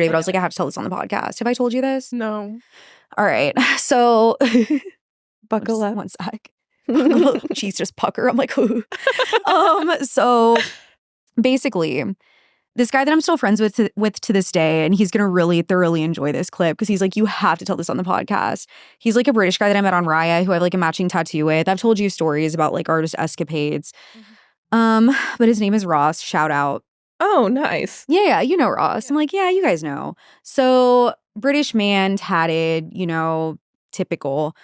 David, I was like, I have to tell this on the podcast. Have I told you this? No. All right. So Buckle up. one sec. Cheese just pucker. I'm like, so basically, this guy that I'm still friends with to this day, and he's gonna really thoroughly enjoy this clip because he's like, you have to tell this on the podcast. He's like a British guy that I met on Raya who I have like a matching tattoo with. I've told you stories about like artist escapades. But his name is Ross. Shout out. Oh, nice. Yeah, you know Ross. I'm like, yeah, you guys know. So British man, tatted, typical.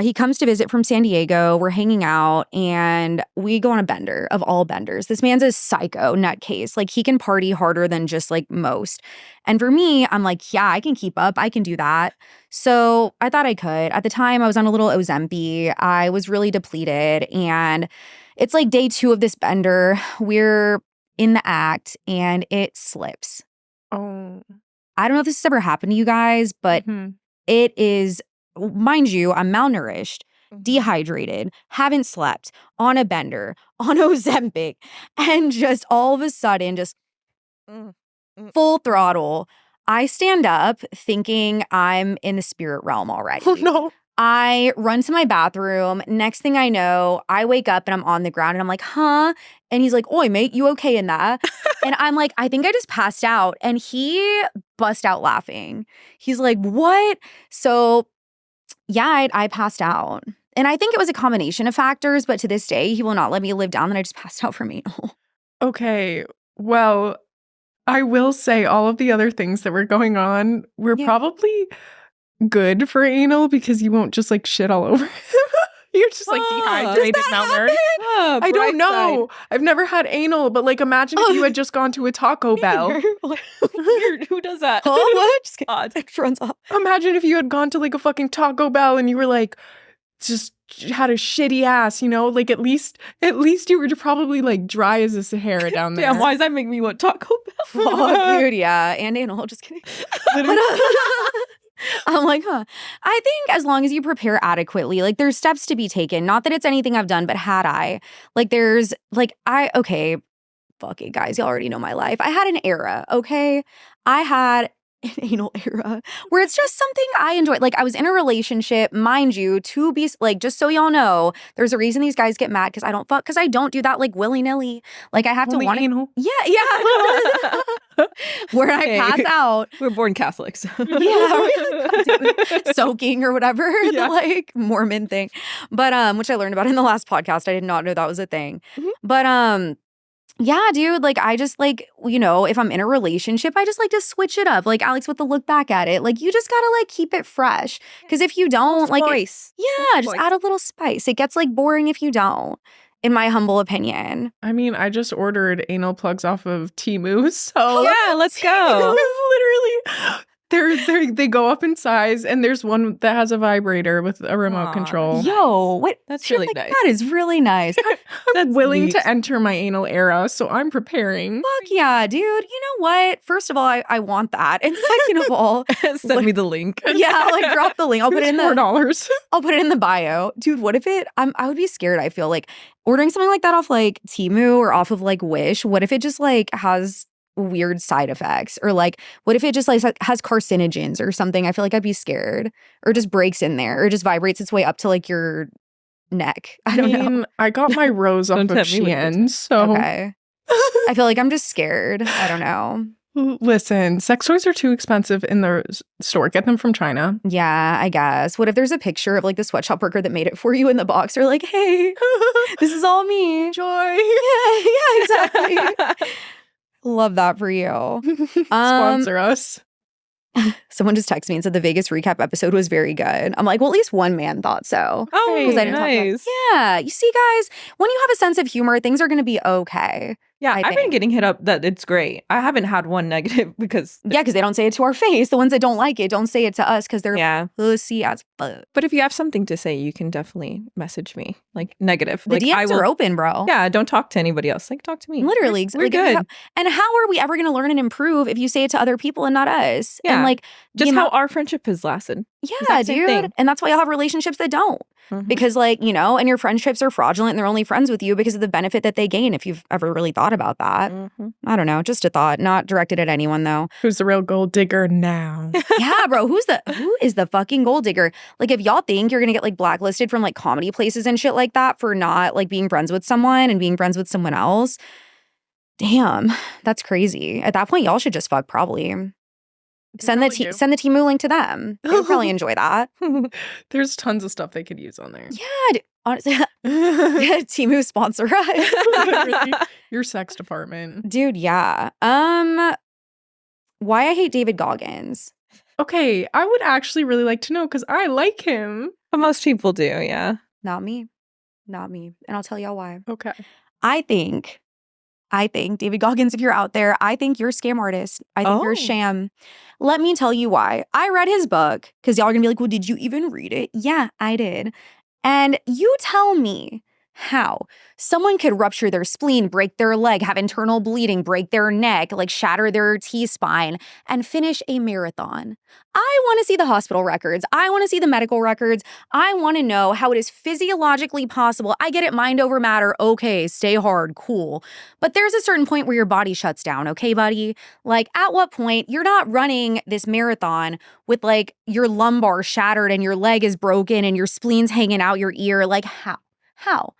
He comes to visit from San Diego. We're hanging out and we go on a bender of all benders. This man's a psycho nutcase. Like he can party harder than just like most. And for me, I'm like, yeah, I can keep up. I can do that. So I thought I could. At the time, I was on a little Ozempic. I was really depleted. And it's like day 2 of this bender. We're in the act and it slips. Oh. I don't know if this has ever happened to you guys, but it is, mind you, I'm malnourished, dehydrated, haven't slept, on a bender, on Ozempic, and just all of a sudden, just full throttle. I stand up thinking I'm in the spirit realm already. Oh, no. I run to my bathroom. Next thing I know, I wake up and I'm on the ground and I'm like, huh? And he's like, oi, mate, you okay in that? And I'm like, I think I just passed out. And he bust out laughing. He's like, what? So yeah, I passed out. And I think it was a combination of factors, but to this day, he will not let me live down that I just passed out from anal. Okay, well, I will say all of the other things that were going on were probably good for anal because you won't just like shit all over. You're just like dehydrated, malnourished. I don't know. I've never had anal, but like imagine if you had just gone to a Taco Bell. Who does that? Oh, what? Just God. runs off. Imagine if you had gone to like a fucking Taco Bell and you were like, just had a shitty ass, like at least you were probably like dry as a Sahara down there. Damn, why does that make me want Taco Bell? Oh, dude, yeah. And anal, just kidding. I'm like, I think as long as you prepare adequately, like there's steps to be taken. Not that it's anything I've done, but had I, like there's like, okay, fuck it, guys. Y'all already know my life. I had an era, okay? I had an anal era where it's just something I enjoy. Like I was in a relationship, mind you, to be like, just so y'all know, there's a reason these guys get mad because I don't fuck, because I don't do that like willy-nilly. Like I have to want anal. Yeah. Where I pass out. We're born Catholics. Yeah. Soaking or whatever, the like Mormon thing. But which I learned about in the last podcast. I did not know that was a thing. But yeah, dude, like I just like, if I'm in a relationship, I just like to switch it up. Like Alex with the look back at it. Like you just gotta like keep it fresh. Because if you don't, like spice. Just add a little spice. It gets like boring if you don't, in my humble opinion. I mean, I just ordered anal plugs off of Temu, so yeah, let's go. Literally, they go up in size, and there's one that has a vibrator with a remote control. Yo, what? That's really nice. That is really nice. I'm willing to enter my anal era, so I'm preparing. Fuck yeah, dude. You know what? First of all, I want that, and second of all, send me the link. Yeah, like drop the link. I'll put it in $4. I'll put it in the bio, dude. What if I would be scared. I feel like ordering something like that off like Temu or off of like Wish. What if it just like has weird side effects, or like what if it just like has carcinogens or something? I feel like I'd be scared, or just breaks in there, or just vibrates its way up to like your neck. I don't know. I got my rose off of Shein, so okay. I feel like I'm just scared. I don't know. Listen, sex toys are too expensive in the store. Get them from China. Yeah, I guess. What if there's a picture of like the sweatshop worker that made it for you in the box? Or like, hey, this is all me. Joy. Yeah, exactly. Love that for you. Sponsor us. Someone just texted me and said the Vegas recap episode was very good. I'm like, well, at least one man thought so. Oh, I didn't nice. Yeah, you see, guys, when you have a sense of humor, things are going to be okay. Yeah, I've been getting hit up that it's great. I haven't had one negative because... Yeah, because they don't say it to our face. The ones that don't like it don't say it to us because they're pussy as fuck. But if you have something to say, you can definitely message me. Like, negative. The DMs are open, bro. Yeah, don't talk to anybody else. Like, talk to me. Literally. We're good. And how are we ever going to learn and improve if you say it to other people and not us? Yeah. And like... Just how our friendship has lasted. Yeah, dude. And that's why y'all have relationships that don't. Because, like, you know, and your friendships are fraudulent and they're only friends with you because of the benefit that they gain, if you've ever really thought about that. I don't know. Just a thought. Not directed at anyone, though. Who's the real gold digger now? Yeah, bro. Who is the fucking gold digger? Like, if y'all think you're gonna get, like, blacklisted from, like, comedy places and shit like that for not, like, being friends with someone and being friends with someone else, damn, that's crazy. At that point, y'all should just fuck, probably. Send the Temu link to them. They would probably enjoy that. There's tons of stuff they could use on there. Yeah, honestly, Temu sponsor us. Your sex department. Dude, yeah. Why I hate David Goggins. Okay, I would actually really like to know because I like him. But most people do, yeah. Not me. And I'll tell y'all why. Okay. I think, David Goggins, if you're out there, I think you're a scam artist. I think you're a sham. Let me tell you why. I read his book, because y'all are going to be like, well, did you even read it? Yeah, I did. And you tell me how someone could rupture their spleen, break their leg, have internal bleeding, break their neck, like shatter their T-spine, and finish a marathon. I want to see the hospital records. I want to see the medical records. I want to know how it is physiologically possible. I get it, mind over matter. Okay, stay hard, cool. But there's a certain point where your body shuts down, okay, buddy? Like, at what point you're not running this marathon with, like, your lumbar shattered and your leg is broken and your spleen's hanging out your ear? Like, how?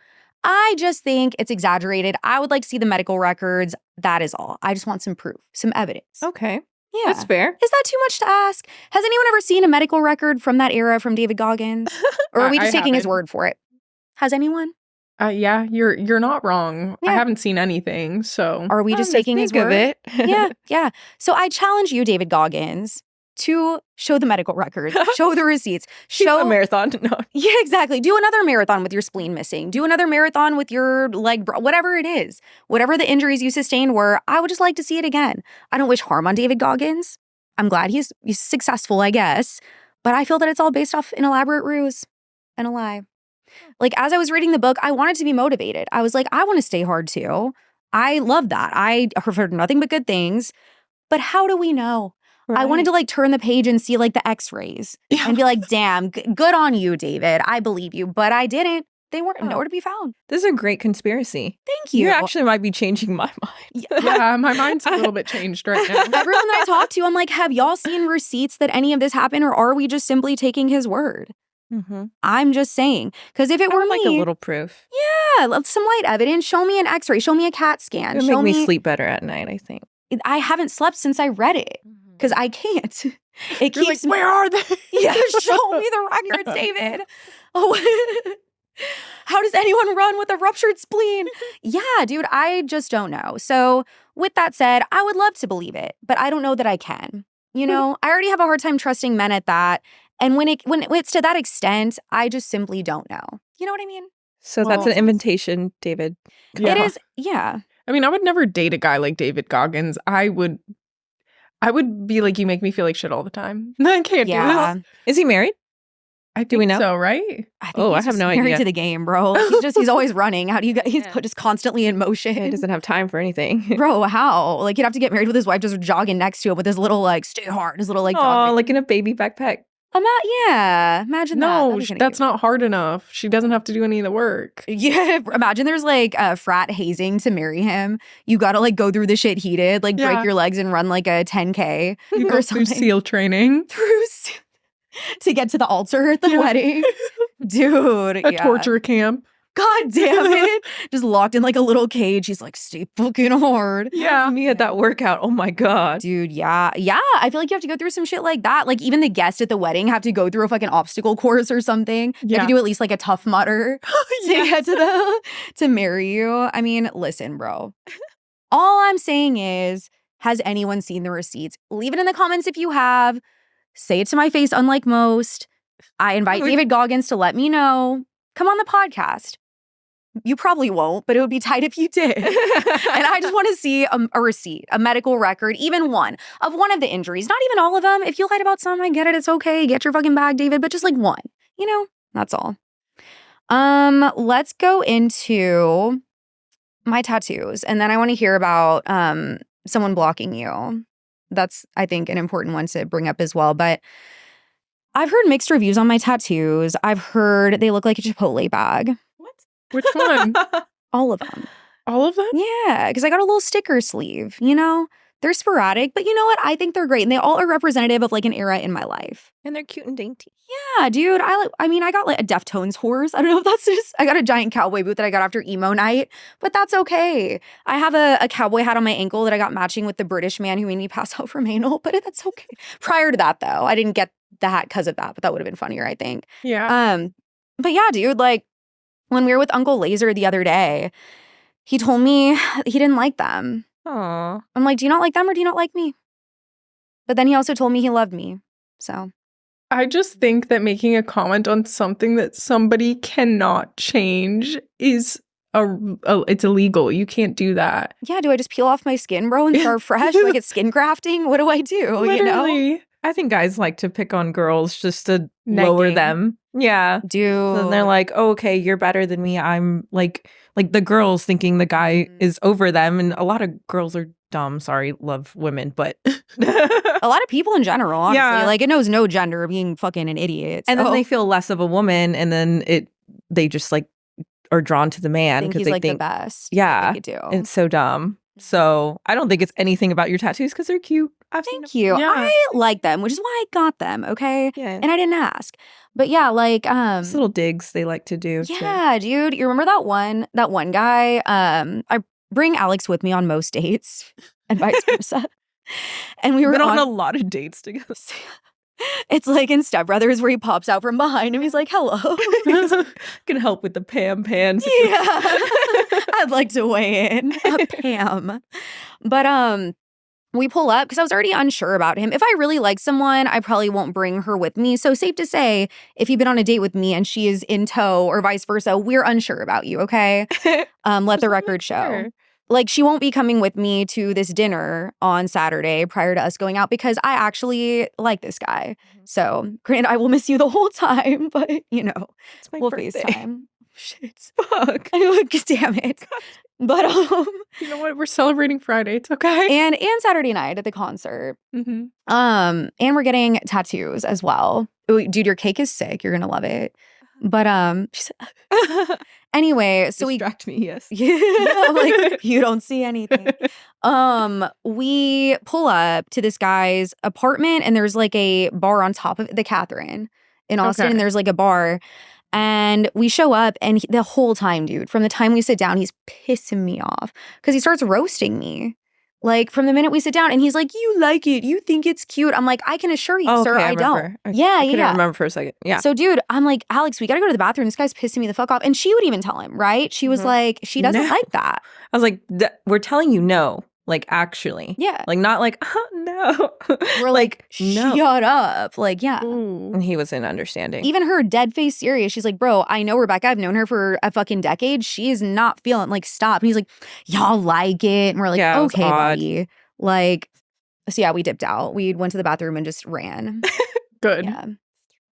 I just think it's exaggerated. I would like to see the medical records. That is all. I just want some proof, some evidence. Okay. Yeah. That's fair. Is that too much to ask? Has anyone ever seen a medical record from that era from David Goggins? Or are we just taking his word for it? Has anyone? Yeah, you're not wrong. Yeah. I haven't seen anything, so. Are we just taking his word? Of it. Yeah. So I challenge you, David Goggins, to show the medical records, show the receipts, show a marathon. No. Yeah, exactly. Do another marathon with your spleen missing. Do another marathon with your leg, whatever it is. Whatever the injuries you sustained were, I would just like to see it again. I don't wish harm on David Goggins. I'm glad he's successful, I guess. But I feel that it's all based off an elaborate ruse and a lie. Like, as I was reading the book, I wanted to be motivated. I was like, I want to stay hard too. I love that. I have heard nothing but good things. But how do we know? Right. I wanted to, like, turn the page and see, like, the x-rays and be like, damn, good on you, David. I believe you. But I didn't. They weren't nowhere to be found. This is a great conspiracy. Thank you. You actually might be changing my mind. Yeah, my mind's a little bit changed right now. Everyone that I talk to, I'm like, have y'all seen receipts that any of this happened, or are we just simply taking his word? I'm just saying. Because if it were me, like a little proof. Yeah, some light evidence. Show me an x-ray. Show me a CAT scan. It would make me sleep better at night, I think. I haven't slept since I read it. Because I can't. It keeps like, where are they? Yeah, show me the records, David. Oh, how does anyone run with a ruptured spleen? Yeah, dude, I just don't know. So with that said, I would love to believe it, but I don't know that I can. You know, I already have a hard time trusting men at that. And when it's to that extent, I just simply don't know. You know what I mean? So that's an invitation, David. Yeah. It is, yeah. I mean, I would never date a guy like David Goggins. I would be like, you make me feel like shit all the time. I can't do this. Is he married? Do we know? So, right? I have no idea. Married to the game, bro. He's always running. How do you guys? He's just constantly in motion. He doesn't have time for anything. Bro, how? Like, he'd have to get married with his wife just jogging next to him with his little, like, stay hard, his little, like, jogging. Like in a baby backpack. Imagine that. No, that's not hard enough. She doesn't have to do any of the work. Yeah, imagine there's like a frat hazing to marry him. You gotta like go through the shit he did, like break your legs and run like a 10K. You go through SEAL training. To get to the altar at the wedding. Dude. A torture camp. God damn it. Just locked in like a little cage. He's like, stay fucking hard. Yeah. Me at that workout. Oh my God. Dude, yeah. Yeah. I feel like you have to go through some shit like that. Like even the guests at the wedding have to go through a fucking obstacle course or something. You have to do at least like a Tough Mudder to get to marry you. I mean, listen, bro. All I'm saying is, has anyone seen the receipts? Leave it in the comments if you have. Say it to my face, unlike most. I invite David Goggins to let me know. Come on the podcast. You probably won't, but it would be tight if you did. And I just want to see a receipt, a medical record, even one of the injuries. Not even all of them. If you lied about some, I get it. It's okay. Get your fucking bag, David. But just like one, you know, that's all. Let's go into my tattoos. And then I want to hear about someone blocking you. That's, I think, an important one to bring up as well. But I've heard mixed reviews on my tattoos. I've heard they look like a Chipotle bag. What? Which one? All of them. All of them? Yeah, because I got a little sticker sleeve, you know? They're sporadic, but you know what? I think they're great. And they all are representative of like an era in my life. And they're cute and dainty. Yeah, dude. I got like a Deftones horse. I don't know if that's just, I got a giant cowboy boot that I got after emo night, but that's okay. I have a cowboy hat on my ankle that I got matching with the British man who made me pass out from anal, but that's okay. Prior to that, though, I didn't get the hat because of that, but that would have been funnier, I think. Yeah. But yeah, dude, like when we were with Uncle Laser the other day, he told me he didn't like them. Aw. I'm like, do you not like them or do you not like me? But then he also told me he loved me. So I just think that making a comment on something that somebody cannot change is it's illegal. You can't do that. yeah, do I just peel off my skin, bro, and start fresh? Like it's skin grafting? What do I do? Literally. You know? I think guys like to pick on girls just to lower Negging. them. Yeah. Dude. So they're like, oh, okay, you're better than me. I'm like the girls thinking the guy is over them. And a lot of girls are dumb. Sorry, love women, but a lot of people in general, honestly. Yeah. Like it knows no gender being fucking an idiot. and then so they feel less of a woman, and then they just like are drawn to the man think because he's they like think the best. yeah, I think you do. it's so dumb. So I don't think it's anything about your tattoos because they're cute. I've seen Thank you. Yeah. I like them, which is why I got them, okay? Yeah. And I didn't ask. But yeah, like Just little digs they like to do. yeah, dude. You remember that one guy? I bring Alex with me on most dates and vice versa. And we We've were been on on a lot of dates together. it's like in Step Brothers where he pops out from behind him. He's like, hello. Can help with the Pam. Yeah. I'd like to weigh in. Pam. But we pull up because I was already unsure about him. If I really like someone, I probably won't bring her with me. So safe to say, if you've been on a date with me and she is in tow or vice versa, we're unsure about you, okay? Let the record show. Sure. Like she won't be coming with me to this dinner on Saturday prior to us going out because I actually like this guy. So granted, I will miss you the whole time, but you know, It's my we'll birthday. FaceTime. Shit. Fuck. Damn it. But You know what? We're celebrating Friday. It's okay. and Saturday night at the concert. Mm-hmm. And we're getting tattoos as well. Ooh, dude, your cake is sick. You're gonna love it. But anyway, so we Distract me, yes. yeah, I'm like, you don't see anything. We pull up to this guy's apartment and there's like a bar on top of it, the Catherine in Austin, Okay. and there's like a bar. And we show up and the whole time, dude, from the time we sit down, he's pissing me off because he starts roasting me. Like from the minute we sit down and he's like, you like it. You think it's cute. I'm like, I can assure you, Oh, sir, okay, I don't. remember. Yeah, I couldn't yeah. remember for a second. Yeah. So, dude, I'm like, Alex, we got to go to the bathroom. This guy's pissing me the fuck off. And she would even tell him, right? She was Mhm. like, she doesn't No. like that. I was like, we're telling you no. Like, actually. Yeah. Like, not like, oh, no. We're like, no. shut up. Like, yeah. And he was in understanding. Even her dead face serious. She's like, bro, I know Rebecca. I've known her for a fucking decade. She is not feeling like, stop. And he's like, y'all like it. And we're like, Yeah, it was okay, odd. buddy. Like, so yeah, we dipped out. We went to the bathroom and just ran. Good. Yeah.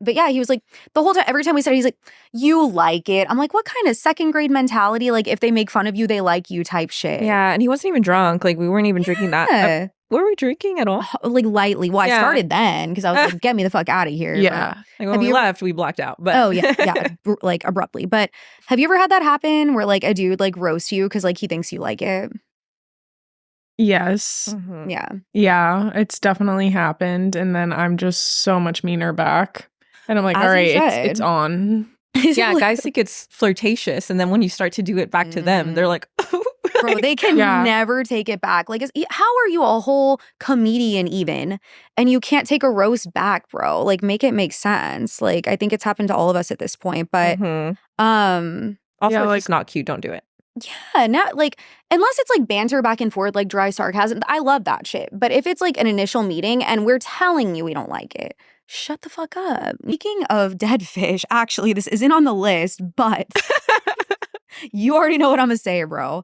But yeah, he was like, the whole time, every time we said it, he's like, you like it. I'm like, what kind of second grade mentality? Like, if they make fun of you, they like you type shit. Yeah, and he wasn't even drunk. Like, we weren't even drinking that. Yeah. Were we drinking at all? Like, lightly. Well, I Yeah. started then because I was like, get me the fuck out of here. Yeah. Like, when Have we you- left, we blacked out. But Oh, yeah. Yeah. Like, abruptly. But have you ever had that happen where, like, a dude, like, roasts you because, like, he thinks you like it? Yes. Mhm. Yeah. Yeah. It's definitely happened. And then I'm just so much meaner back. And I'm like, As all you right, it's should. on. Yeah, guys think it's flirtatious. And then when you start to do it back to them, they're like, Bro, they can Yeah. never take it back. Like, how are you a whole comedian even? And you can't take a roast back, bro. Like, make it make sense. Like, I think it's happened to all of us at this point. But, Mhm. um, Also, Yeah, if like- it's not cute, don't do it. yeah, not like, unless it's like banter back and forth, like dry sarcasm, I love that shit. But if it's like an initial meeting and we're telling you we don't like it, shut the fuck up. Speaking of dead fish, actually, this isn't on the list, but you already know what I'm gonna say, bro.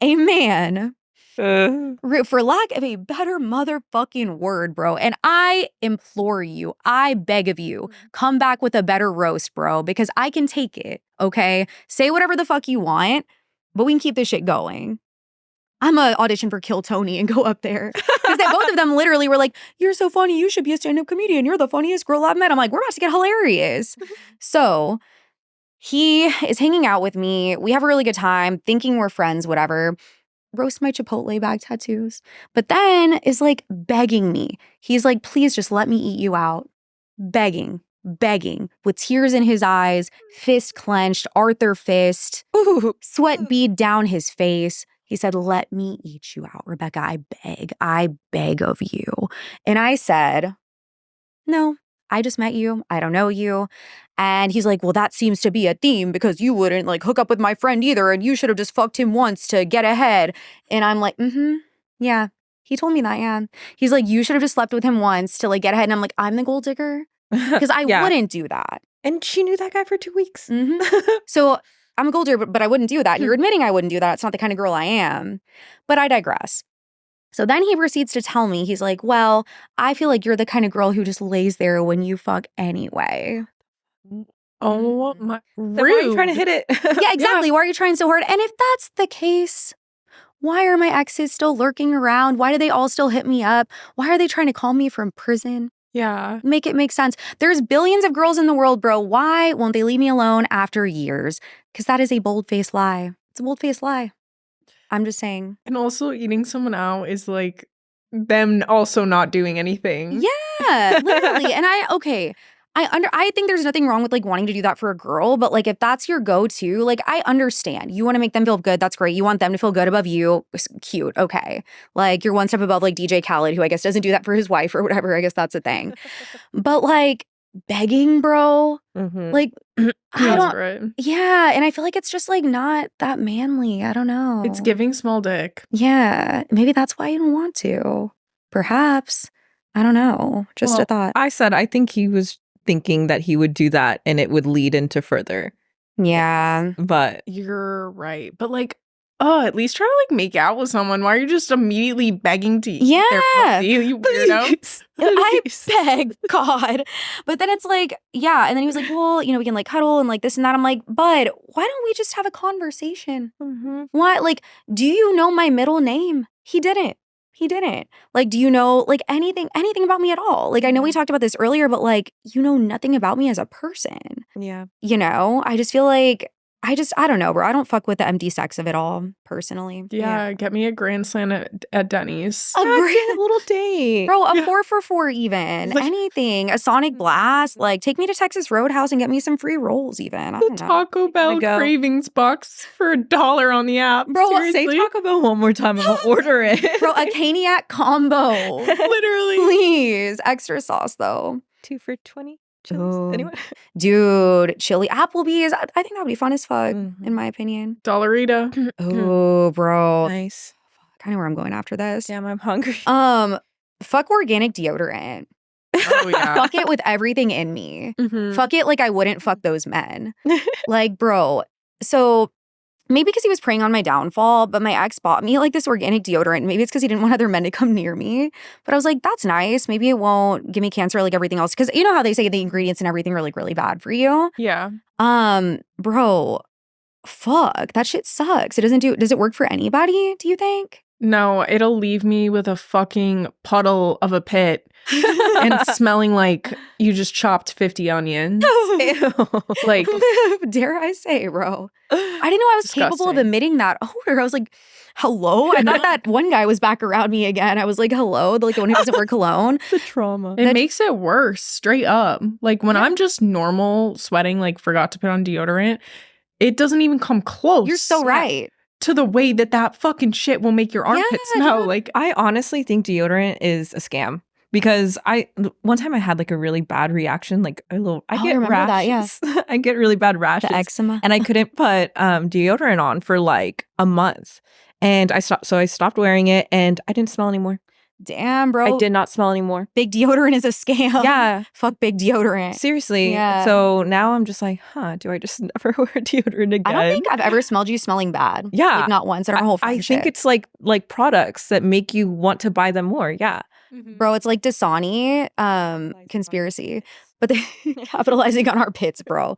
A man, for lack of a better motherfucking word, bro, and I implore you, I beg of you, come back with a better roast, bro, because I can take it, okay? Say whatever the fuck you want, but we can keep this shit going. I'm going to audition for Kill Tony and go up there. Because both of them literally were like, you're so funny. You should be a stand-up comedian. You're the funniest girl I've met. I'm like, we're about to get hilarious. So he is hanging out with me. We have a really good time, thinking we're friends, whatever. Roast my Chipotle bag tattoos. But then is like begging me. He's like, please just let me eat you out. Begging with tears in his eyes, fist clenched, Arthur fist, sweat bead down his face. He said, let me eat you out, Rebecca. I beg of you. And I said, no, I just met you. I don't know you. And he's like, well, that seems to be a theme because you wouldn't like hook up with my friend either. And you should have just fucked him once to get ahead. And I'm like, yeah. He told me that, yeah. He's like, you should have just slept with him once to like get ahead. And I'm like, I'm the gold digger? Because I wouldn't do that. And she knew that guy for 2 weeks. So I'm a gold digger, but I wouldn't do that. You're admitting I wouldn't do that. It's not the kind of girl I am. But I digress. So then he proceeds to tell me, he's like, well, I feel like you're the kind of girl who just lays there when you fuck anyway. Oh my, rude. So why are you trying to hit it? Yeah, exactly. Yeah. Why are you trying so hard? And if that's the case, why are my exes still lurking around? Why do they all still hit me up? Why are they trying to call me from prison? Yeah. Make it make sense. There's billions of girls in the world, bro. Why won't they leave me alone after years? Because that is a bold-faced lie. It's a bold-faced lie. I'm just saying. And also eating someone out is like them also not doing anything. Yeah, literally. And I think there's nothing wrong with like wanting to do that for a girl, but like if that's your go-to, like I understand. You want to make them feel good, that's great. You want them to feel good above you, cute, okay. Like you're one step above like DJ Khaled, who I guess doesn't do that for his wife or whatever. I guess that's a thing. But like begging, bro, like I don't. Right. Yeah, and I feel like it's just like not that manly. I don't know. It's giving small dick. Yeah, maybe that's why you don't want to. Perhaps. I don't know. Just a thought. I said I think he was thinking that he would do that and it would lead into further. Yeah. But you're right. But like, at least try to like make out with someone. Why are you just immediately begging to eat their pussy, you weirdo? I beg God. But then it's like, yeah. And then he was like, well, we can like cuddle and like this and that. I'm like, bud, why don't we just have a conversation? Why? Like, do you know my middle name? He didn't. Like, do you know like anything about me at all? Like, I know we talked about this earlier, but like, you know nothing about me as a person. Yeah. I just feel like, I don't know, bro. I don't fuck with the empty sex of it all, personally. Yeah, get me a grand slam at Denny's. A little date. Bro, a 4 for 4 even. Like, anything. A Sonic Blast. Like, take me to Texas Roadhouse and get me some free rolls even. I don't know. Taco Bell cravings box for $1 on the app. Bro, say Taco Bell one more time and I'll order it. Bro, a Caniac combo. Literally. Please. Extra sauce, though. 2 for $20. Anyway. Dude, chili Applebee's. I think that would be fun as fuck, in my opinion. Dollarita. Oh, bro. Nice. I know where I'm going after this. Damn, I'm hungry. Fuck organic deodorant. Oh, yeah. Fuck it with everything in me. Fuck it like I wouldn't fuck those men. Like, bro. So maybe because he was preying on my downfall, but my ex bought me like this organic deodorant. Maybe it's because he didn't want other men to come near me. But I was like, that's nice. Maybe it won't give me cancer like everything else. Because you know how they say the ingredients and everything are like really bad for you? Yeah. Bro, fuck. That shit sucks. Does it work for anybody, do you think? No, it'll leave me with a fucking puddle of a pit and smelling like you just chopped 50 onions. Like, dare I say, bro. I didn't know I was capable of emitting that odor. I was like, hello? I thought that one guy was back around me again. I was like, hello? Like the one who doesn't wear cologne. The trauma. It makes it worse, straight up. Like when I'm just normal sweating, like forgot to put on deodorant, it doesn't even come close. You're so right. To the way that fucking shit will make your armpit smell. Like, I honestly think deodorant is a scam. Because one time I had like a really bad reaction, like I get rashes. That, yeah. I get really bad rashes. The eczema. And I couldn't put deodorant on for like a month. And I stopped wearing it and I didn't smell anymore. Damn, bro. I did not smell anymore. Big deodorant is a scam. Yeah. Fuck big deodorant. Seriously. Yeah. So now I'm just like, do I just never wear deodorant again? I don't think I've ever smelled you smelling bad. Yeah. Like not once in our whole friendship. I think it's like products that make you want to buy them more. Yeah. Bro, it's like Dasani conspiracy. But they capitalizing on our pits, bro.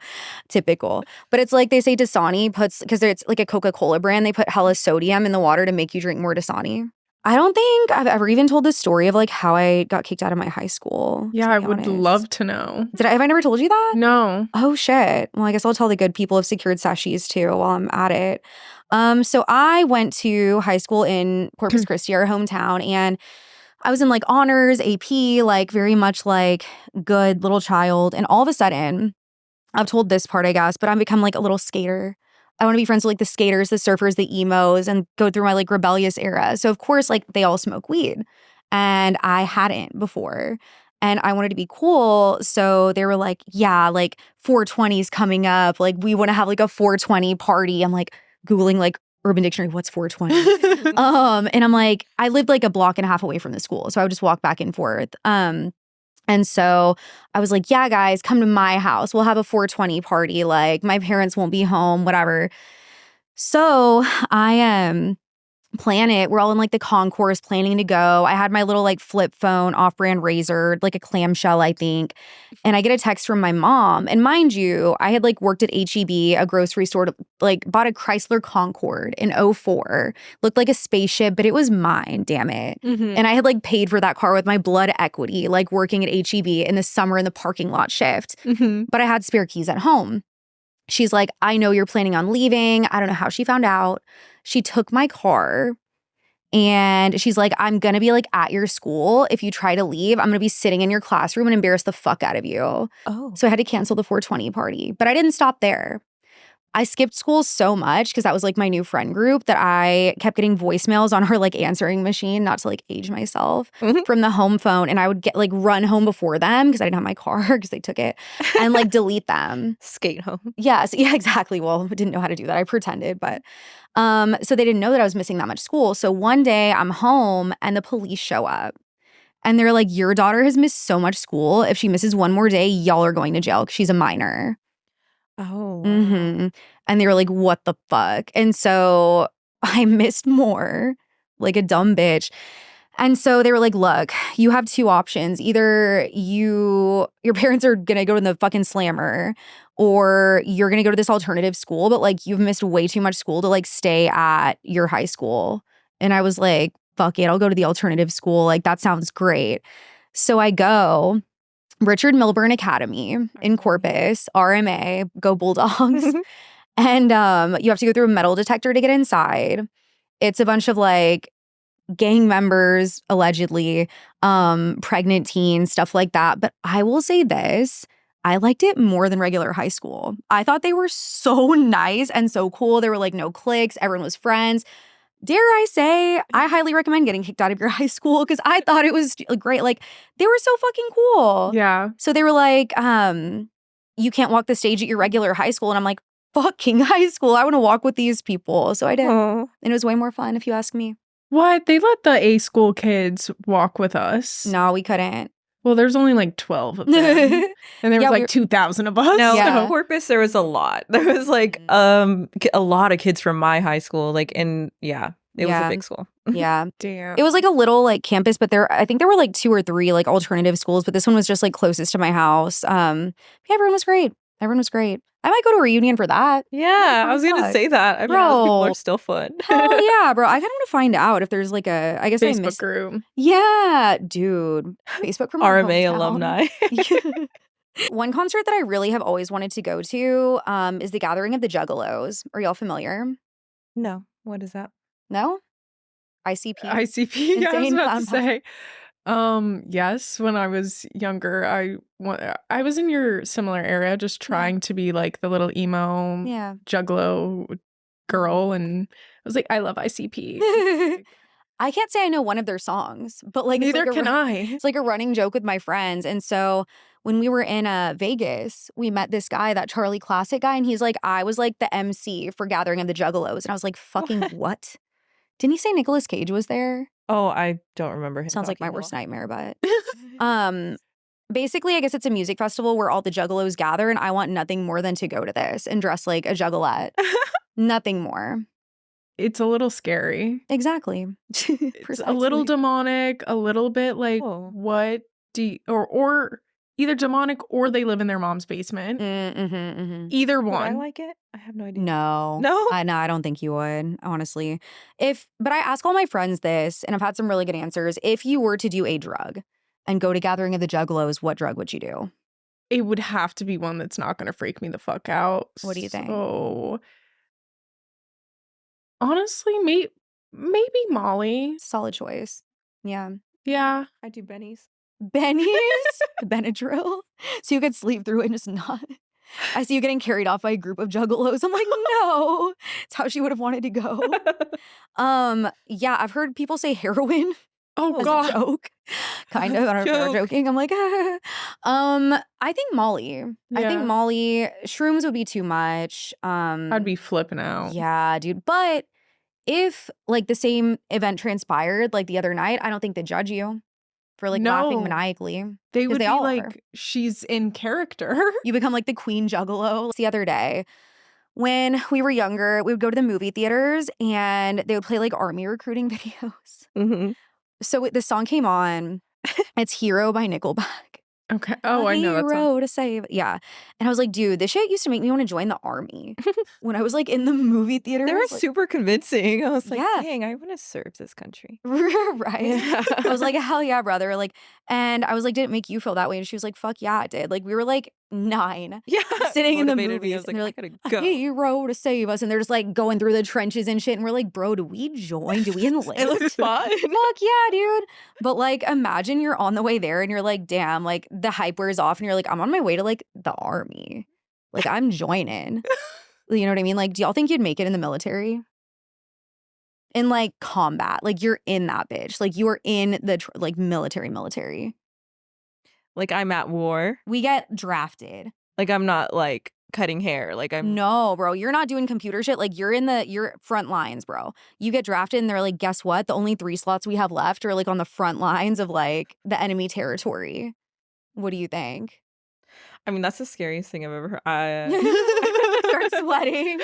Typical. But it's like they say Dasani puts, because it's like a Coca-Cola brand, they put hella sodium in the water to make you drink more Dasani. I don't think I've ever even told this story of like how I got kicked out of my high school. Yeah, I would love to know. Have I never told you that? No. Oh shit. Well, I guess I'll tell the good people of secured sashes too while I'm at it. So I went to high school in Corpus Christi, our hometown, and I was in like honors, AP, like very much like good little child. And all of a sudden, I've told this part, I guess, but I've become like a little skater. I want to be friends with like the skaters, the surfers, the emos, and go through my like rebellious era. So of course, like they all smoke weed. And I hadn't before. And I wanted to be cool. So they were like, yeah, like 420 is coming up. Like we want to have like a 420 party. I'm like Googling like Urban Dictionary, what's 420? And I'm like, I lived like a block and a half away from the school. So I would just walk back and forth. And so I was like, yeah, guys, come to my house. We'll have a 420 party. Like my parents won't be home, whatever. So I plan it. We're all in like the concourse planning to go. I had my little like flip phone, off-brand razor, like a clamshell, I think. And I get a text from my mom. And mind you, I had like worked at HEB, a grocery store, like bought a Chrysler Concorde in 04. Looked like a spaceship, but it was mine, damn it. Mm-hmm. And I had like paid for that car with my blood equity, like working at HEB in the summer in the parking lot shift. Mm-hmm. But I had spare keys at home. She's like, I know you're planning on leaving. I don't know how she found out. She took my car and she's like, I'm going to be like at your school. If you try to leave, I'm going to be sitting in your classroom and embarrass the fuck out of you. Oh. So I had to cancel the 420 party. But I didn't stop there. I skipped school so much because that was like my new friend group that I kept getting voicemails on her like answering machine, not to like age myself, from the home phone. And I would get like run home before them because I didn't have my car because they took it and like delete them. Skate home. Yes, yeah, exactly. Well, I didn't know how to do that. I pretended, but so they didn't know that I was missing that much school. So one day I'm home and the police show up. And they're like, your daughter has missed so much school. If she misses one more day, y'all are going to jail because she's a minor. Oh. Mm-hmm. And they were like, what the fuck? And so I missed more, like a dumb bitch. And so they were like, look, you have two options. Either your parents are going to go to the fucking slammer or you're going to go to this alternative school, but like you've missed way too much school to like stay at your high school. And I was like, fuck it, I'll go to the alternative school. Like that sounds great. So I go. Richard Milburn Academy in Corpus, RMA, go Bulldogs. And you have to go through a metal detector to get inside. It's a bunch of like gang members, allegedly, pregnant teens, stuff like that. But I will say this, I liked it more than regular high school. I thought they were so nice and so cool. There were like no cliques. Everyone was friends. Dare I say, I highly recommend getting kicked out of your high school because I thought it was great. Like, they were so fucking cool. Yeah. So they were like, you can't walk the stage at your regular high school. And I'm like, fucking high school. I want to walk with these people. So I did. Oh. And it was way more fun, if you ask me. What? They let the A school kids walk with us? No, we couldn't. Well, there's only like 12 of them. And there was like 2,000 of us. No, Yeah. in Corpus, there was a lot. There was like a lot of kids from my high school. Like, and yeah. It was a big school. Yeah. Damn. It was like a little like campus, but I think there were like 2 or 3 like alternative schools, but this one was just like closest to my house. Yeah, everyone was great. Everyone was great. I might go to a reunion for that. Yeah, I was going to say that. I mean, those people are still fun. Hell yeah, bro. I kind of want to find out if there's like I guess I Facebook missed. group. Yeah, dude. Facebook from my RMA hometown. alumni. One concert that I really have always wanted to go to is the Gathering of the Juggalos. Are y'all familiar? No, what is that? No? ICP? ICP, yeah, I was Insane about Clown to say. Yes, when I was younger, I was in your similar area, just trying to be like the little emo Yeah. juggalo girl, and I was like, I love ICP. I can't say I know one of their songs, but like Neither it's like can I. It's like a running joke with my friends. And so when we were in Vegas, we met this guy, that Charlie Classic guy, and he's like, I was like the MC for Gathering of the Juggalos. And I was like, fucking what? Didn't he say Nicolas Cage was there? Oh, I don't remember him. Sounds like my talking worst at all. nightmare, but basically, I guess it's a music festival where all the juggalos gather, and I want nothing more than to go to this and dress like a juggalette. Nothing more. It's a little scary. Exactly. It's a little demonic, a little bit like, Oh. what do you, or either demonic or they live in their mom's basement. Either Would I one. like it? I have no idea. No. No? I don't think you would, honestly. But I ask all my friends this, and I've had some really good answers. If you were to do a drug and go to Gathering of the Juggalos, what drug would you do? It would have to be one that's not going to freak me the fuck out. What do you think? So, honestly, maybe Molly. Solid choice. Yeah. Yeah. I do Benny's. Benny's? Benadryl? So you could sleep through it and just not. I see you getting carried off by a group of juggalos. I'm like, no. It's how she would have wanted to go. Yeah, I've heard people say heroin. Oh, As God. a joke. Kind of. I don't know if they're joking. I'm like, I think Molly. I think Molly, shrooms would be too much. I'd be flipping out. Yeah, dude. But if like the same event transpired like the other night, I don't think they'd judge you for like laughing maniacally. They would be all like, are. she's in character. You become like the queen juggalo. The other day, when we were younger, we would go to the movie theaters and they would play like army recruiting videos. So the song came on. It's Hero by Nickelback. Okay. Oh, I know that song. Hero to save. Yeah. And I was like, dude, this shit used to make me want to join the army. When I was like in the movie theater. They were like, super convincing. I was like, Yeah. dang, I want to serve this country. Right. Yeah. I was like, hell yeah, brother. Like, and I was like, did it make you feel that way? And she was like, fuck yeah, it did. Like, we were like 9. Yeah. Sitting in the Motivated me. I movies. was And they're like, I gotta a go. hero to save us. And they're just like going through the trenches and shit. And we're like, bro, do we join? Do we enlist? It looks fun. Fuck yeah, dude. But like, imagine you're on the way there and you're like, damn, like the hype wears off and you're like, I'm on my way to like the army. Like, I'm joining. You know what I mean? Like, do y'all think you'd make it in the military? In like combat. Like, you're in that bitch. Like, you are in the like military. Like I'm at war. We get drafted. Like I'm not like cutting hair. Like I'm No, bro. You're not doing computer shit. Like, you're front lines, bro. You get drafted and they're like, guess what? The only 3 slots we have left are like on the front lines of like the enemy territory. What do you think? I mean, that's the scariest thing I've ever heard. Start sweating.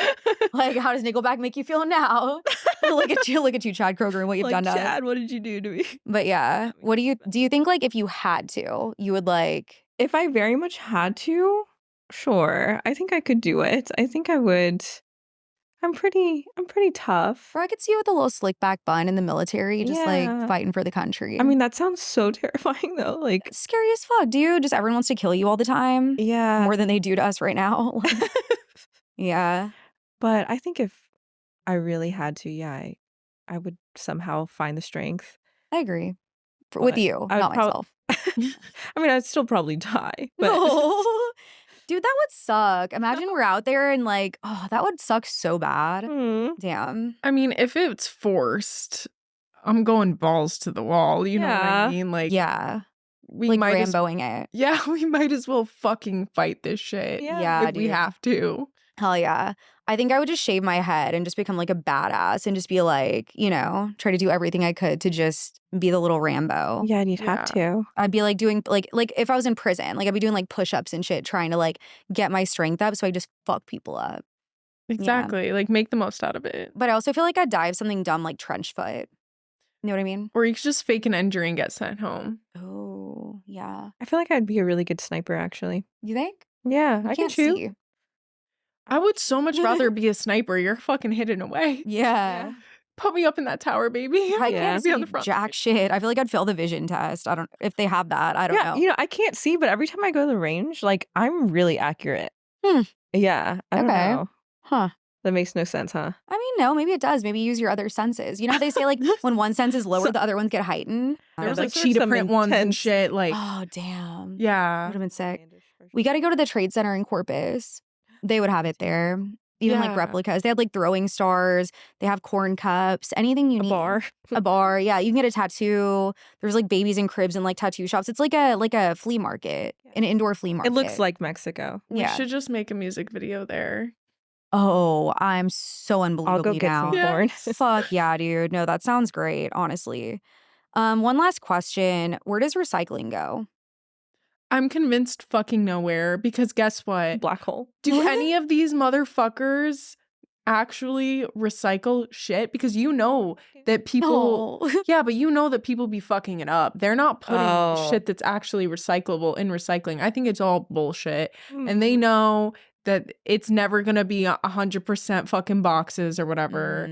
Like, how does Nickelback make you feel now? Look at you, Chad Kroger, and what you've like, done to us. Chad, what did you do to me? But yeah, what do you think? Like, if you had to, you would like. If I very much had to, sure. I think I could do it. I think I would. I'm pretty tough. Or I could see you with a little slick back bun in the military, just like Yeah. fighting for the country. I mean, that sounds so terrifying though. Like, It's scary as fuck, dude. Just everyone wants to kill you all the time. yeah. More than they do to us right now. Like, yeah. But I think if I really had to, yeah, I would somehow find the strength. I agree. With But you, I would not myself. I mean, I'd still probably die. But No. Dude, that would suck. Imagine we're out there and like, oh, that would suck so bad. Hmm. Damn. I mean, if it's forced, I'm going balls to the wall. You know what I Yeah. mean? Like, Yeah. we Like might as Ramboing it. yeah, we might as well fucking fight this shit. Yeah, if we dude. have to. Hell yeah. I think I would just shave my head and just become like a badass and just be like, you know, try to do everything I could to just be the little Rambo. Yeah, and you'd have to. I'd be like doing like if I was in prison, like I'd be doing like push-ups and shit, trying to like get my strength up so I just fuck people up. Exactly. Like, make the most out of it. But I also feel like I'd die of something dumb like trench foot. You know what I mean? Or you could just fake an injury and get sent home. Oh, yeah. I feel like I'd be a really good sniper, actually. You think? Yeah, I I can can't shoot. see. I would so much rather be a sniper. You're fucking hidden away. Yeah. Put me up in that tower, baby. I Yeah. can't Be see on the front. jack shit. I feel like I'd fail the vision test. I don't if they have that. I don't Yeah, know. you know, I can't see, but every time I go to the range, like I'm really accurate. Hmm. Yeah, I don't Okay. know. Huh. That makes no sense, huh? I mean, no, maybe it does. Maybe use your other senses. You know how they say like when one sense is lower, the other ones get heightened? There was Yeah, like those are cheetah some print ones and intense- shit. Like, Oh, damn. yeah. Would have been sick. We got to go to the Trade Center in Corpus. They would have it there. Even like Yeah. replicas. They had like throwing stars. They have corn cups. Anything you A need. bar. A bar. Yeah, you can get a tattoo. There's like babies in cribs and like tattoo shops. It's like a flea market, an indoor flea market. It looks like Mexico. We Yeah. should just make a music video there. Oh, I'm so unbelievably I'll go get down. some Yeah. corn. Fuck yeah, dude. No, that sounds great, honestly. One last question. Where does recycling go? I'm convinced fucking nowhere because guess what? Black hole. Do any of these motherfuckers actually recycle shit? Because you know that people No. yeah, but you know that people be fucking it up. They're not putting shit that's actually recyclable in recycling. I think it's all bullshit. And they know that it's never gonna be 100% fucking boxes or whatever.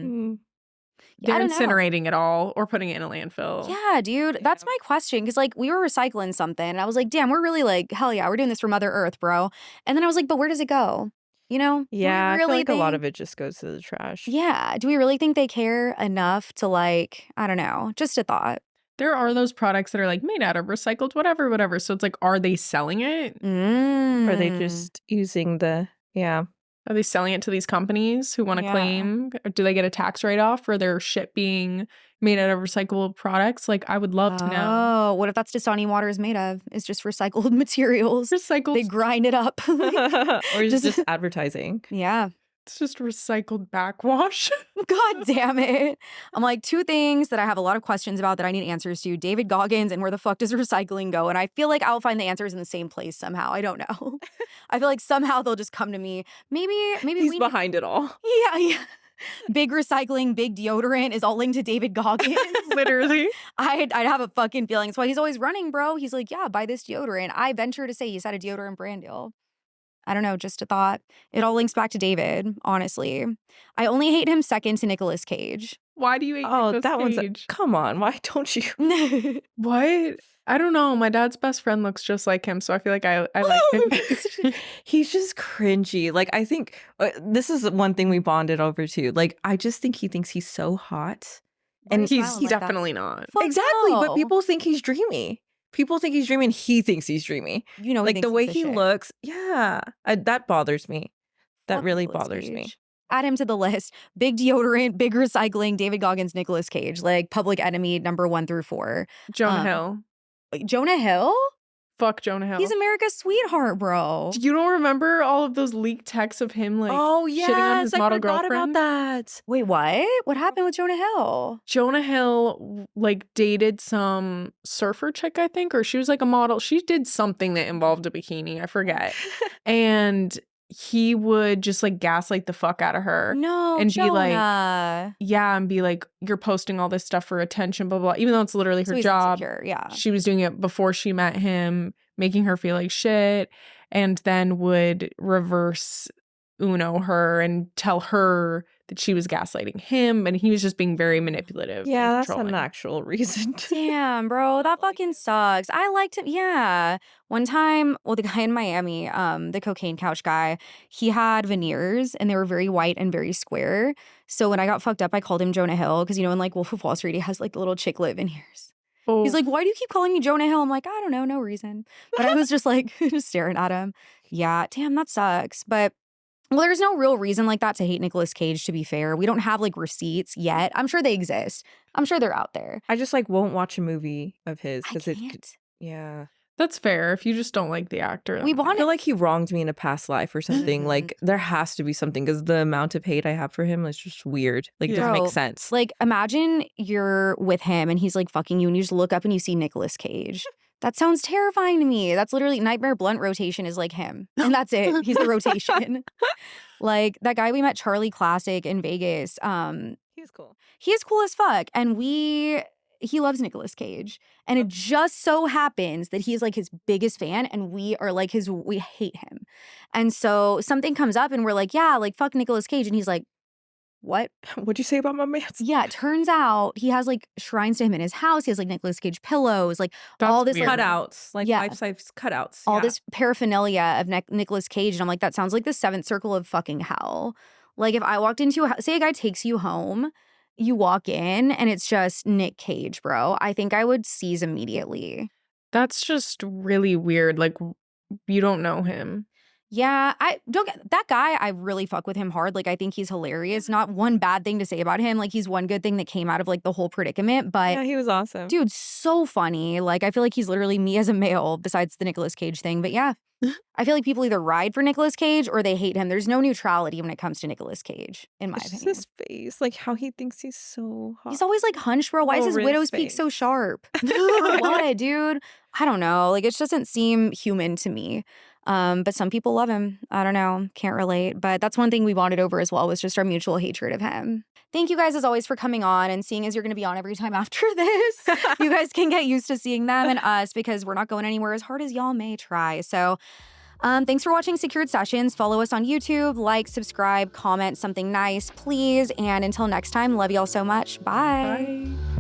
Yeah, I They're don't know. incinerating it all or putting it in a landfill. Yeah, dude. That's my question. Because, like, we were recycling something. And I was like, damn, we're really like, hell yeah, we're doing this for Mother Earth, bro. And then I was like, but where does it go? You know? Yeah, Do we I feel like a lot think- of it just goes to the trash. Yeah. Do we really think they care enough to, like, I don't know, just a thought. There are those products that are like made out of recycled whatever. So it's like, are they selling it? Or are they just using the, Are they selling it to these companies who want to claim? Or do they get a tax write-off for their shit being made out of recyclable products? Like, I would love to know. Oh, what if that's Dasani water is made of? It's just recycled materials. Recycled. They grind it up. or is it just advertising? Yeah. It's just recycled backwash. God damn it. I'm like, two things that I have a lot of questions about that I need answers to. David Goggins and where the fuck does recycling go? And I feel like I'll find the answers in the same place somehow. I don't know. I feel like somehow they'll just come to me. Maybe he's behind it all. Yeah. Big recycling, big deodorant is all linked to David Goggins. Literally. I'd have a fucking feeling. That's why he's always running, bro. He's like, yeah, buy this deodorant. I venture to say he's had a deodorant brand deal. I don't know, just a thought. It all links back to David, honestly. I only hate him second to Nicolas Cage. Why do you hate Nicolas that Cage? one's come on, why don't you? What? I don't know. My dad's best friend looks just like him, so I feel like I like him. He's just cringy. Like, I think this is one thing we bonded over too. Like, I just think he thinks he's so hot. And he's definitely not. Exactly, but people think he's dreamy. People think he's dreamy and he thinks he's dreamy. You know, like the way he looks. Yeah. That bothers me. That really bothers me. Add him to the list. Big deodorant, big recycling, David Goggins, Nicolas Cage. Like public enemy number 1 through 4. Jonah Hill. Wait, Jonah Hill? Fuck Jonah Hill. He's America's sweetheart, bro. You don't remember all of those leaked texts of him like shitting on his model girlfriend? About that. Wait, what? What happened with Jonah Hill? Jonah Hill like dated some surfer chick, I think, or she was like a model. She did something that involved a bikini. I forget. And he would just like gaslight the fuck out of her. No, and Jonah. be like, yeah, and be like, you're posting all this stuff for attention, blah, blah, blah. Even though it's literally her job. Insecure, yeah. She was doing it before she met him, making her feel like shit, and then would reverse Uno her and tell her that she was gaslighting him, and he was just being very manipulative. Yeah, that's not an actual reason. Damn, bro, that fucking sucks. I liked him. Yeah. One time, well, the guy in Miami, the cocaine couch guy, he had veneers and they were very white and very square. So when I got fucked up, I called him Jonah Hill because, you know, in like Wolf of Wall Street, he has like little chicklet veneers. Oh. He's like, why do you keep calling me Jonah Hill? I'm like, I don't know, no reason. But I was just like, just staring at him. Yeah, damn, that sucks. But well, there's no real reason like that to hate Nicolas Cage, to be fair. We don't have like receipts yet. I'm sure they exist. I'm sure they're out there. I just like won't watch a movie of his because yeah. That's fair if you just don't like the actor. I feel like he wronged me in a past life or something. Like there has to be something because the amount of hate I have for him is just weird. Like it doesn't make sense. Like imagine you're with him and he's like fucking you and you just look up and you see Nicolas Cage. That sounds terrifying to me. That's literally Nightmare Blunt rotation is like him. And that's it. He's the rotation. Like that guy we met, Charlie Classic in Vegas. He's cool. He is cool as fuck. And he loves Nicolas Cage. And it just so happens that he is like his biggest fan and we are like we hate him. And so something comes up and we're like, yeah, like fuck Nicolas Cage. And he's like, what? What'd you say about my man? Yeah, it turns out he has like shrines to him in his house. He has like Nicolas Cage pillows, like all this weird. Cutouts, like life-size cutouts. All this paraphernalia of Nicolas Cage. And I'm like, that sounds like the 7th circle of fucking hell. Like if I walked into say a guy takes you home, you walk in and it's just Nick Cage, bro. I think I would seize immediately. That's just really weird. Like you don't know him. Yeah, I don't get that guy. I really fuck with him hard. Like, I think he's hilarious. Not one bad thing to say about him. Like, he's one good thing that came out of like the whole predicament. But yeah, he was awesome. Dude, so funny. Like, I feel like he's literally me as a male besides the Nicolas Cage thing. But yeah, I feel like people either ride for Nicolas Cage or they hate him. There's no neutrality when it comes to Nicolas Cage, in my opinion. His face, like how he thinks he's so hot. He's always like hunched, bro. Why is his widow's peak so sharp? What, dude? I don't know. Like, it just doesn't seem human to me. But some people love him. I don't know. Can't relate. But that's one thing we bonded over as well, was just our mutual hatred of him. Thank you guys as always for coming on, and seeing as you're going to be on every time after this, you guys can get used to seeing them and us, because we're not going anywhere as hard as y'all may try. So thanks for watching Secured Sessions. Follow us on YouTube, like, subscribe, comment something nice, please. And until next time, love y'all so much. Bye. Bye.